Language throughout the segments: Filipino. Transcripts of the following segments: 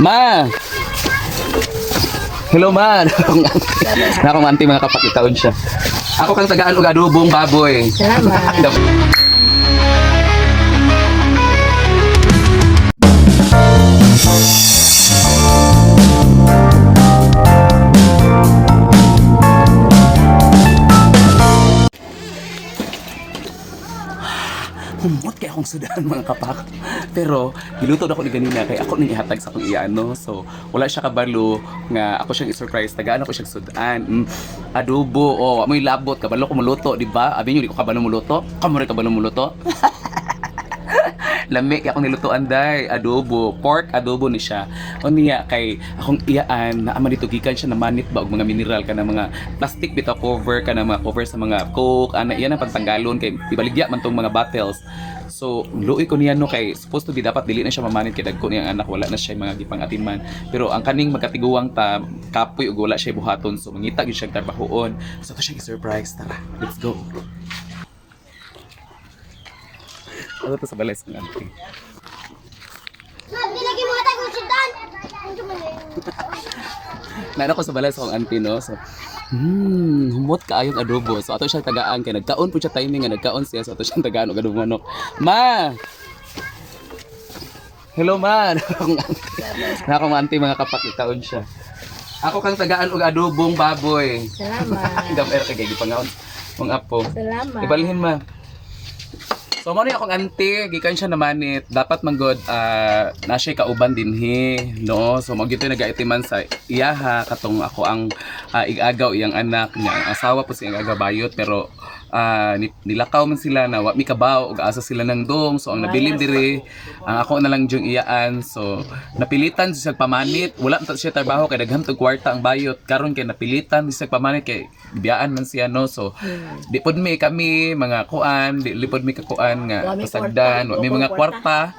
Ma! Hello, ma! Nakong auntie mga kapakitaon siya. Ako kang tagaan og adobong baboy. Salamat. Humot kay akong sudan mga kapak. Pero giluto na ako ni ganina kay ako ning ihatag sa akong iyano. So wala siya kabalo nga ako siyang i-surprise. Tagaan ako siyang sudan. Adobo. Oh, amoy labot kabalo ko muluto, di ba? Abi niyo di ko kabalo muluto. Kamo rin kabalo muluto. Lami kay akong nilutoan day, adobo, pork adobo ni siya. O niya kay akong iyaan na ama dito gikan siya na manit ba og mga mineral kana mga plastic bitaw cover kana mga cover sa mga coke ana iyan ang pagtanggalon kay ibaligya man tong mga bottles. So luoy ko niya no kay supposed to be dapat dili na siya mamanit kay dagko niyang anak wala na siya mga gipang-atiman. Pero ang kaning magkatiguang ta kapoy ug wala siya buhaton so mangita gyud siya trabahoon. So to siya i-surprise tara. Let's go. Ano to sa balay sa auntie? Nilagi mo ata yung sudan. Nana ko sa balay sa akong auntie no. So humot kaayong adobo. So ato siya tagaan kay nagkaon po siya timing nga nagkaon siya so ato siya tagaan og adobo manok. Ma! Hello ma! Nakong auntie mga kapakitaon siya. Ako kang tagaan og adobong baboy. Salamat. Gamay ra kay gipangaon mong apo. Salamat. Ibalhin ma. So mo ni akong auntie, gikan siya na manit. Dapat man god na siya kauban dinhi, no? So mo gito nagaitiman sa iyaha katong ako ang igagaw iyang anak niya. Ang asawa po siyang agaw bayot pero nilakaw man sila na wa mi kabaw ug asa sila ng dong. So ang nabilin diri ang ako na lang jung iyaan. So napilitan siya pamanit. Wala man siya trabaho kay daghang tug kwarta ang bayot. Karon kay napilitan siya pamanit kay biyaan man siya no. So di pod mi kami mga kuan, di lipod mi ka kuan nga pasagdan, wa mi mga kwarta.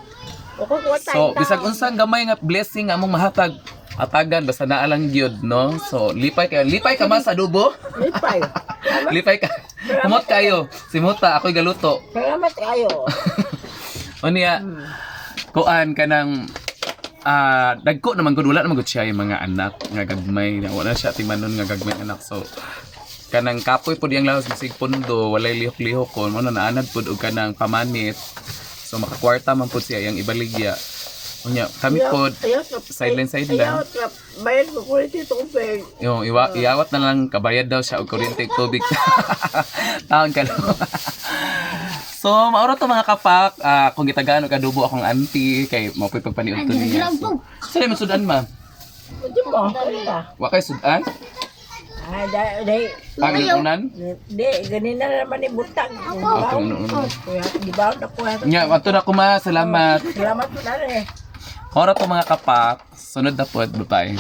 So bisag unsang gamay nga blessing nga among mahatag atagan basta naa lang gyud no. So lipay ka mas adobo. Lipay. Lipay ka. Humot kayo. Si Muta ako'y galuto. Salamat kayo. O niya kuan kanang dagko naman gud wala naman gud siya yung mga anak nga gagmay wala siya timanon nga gagmay anak so kanang kapoy pod yang lawas bisig pundo walay lihok-lihok kon mo na naanad pod og kanang pamanit so makakwarta man pod siya yang ibaligya unya kami pod sideline Bayad ko kulit ito tubig. yung iawat na lang kabayad daw siya og kuryente ug tubig taon ka lang. So mauro to mga kapak kung gitagaan og adobo akong auntie kay mao poy pagpaniudto niya so may sudan ma Di mo? wa kay sudan Ay, dahil. pagilunan Di, ganina na naman ibutang. ako nuno Di ba? Nakuha. nya ato na ko ma salamat Salamat po na rin. mauro to mga kapak sunod na pod bye.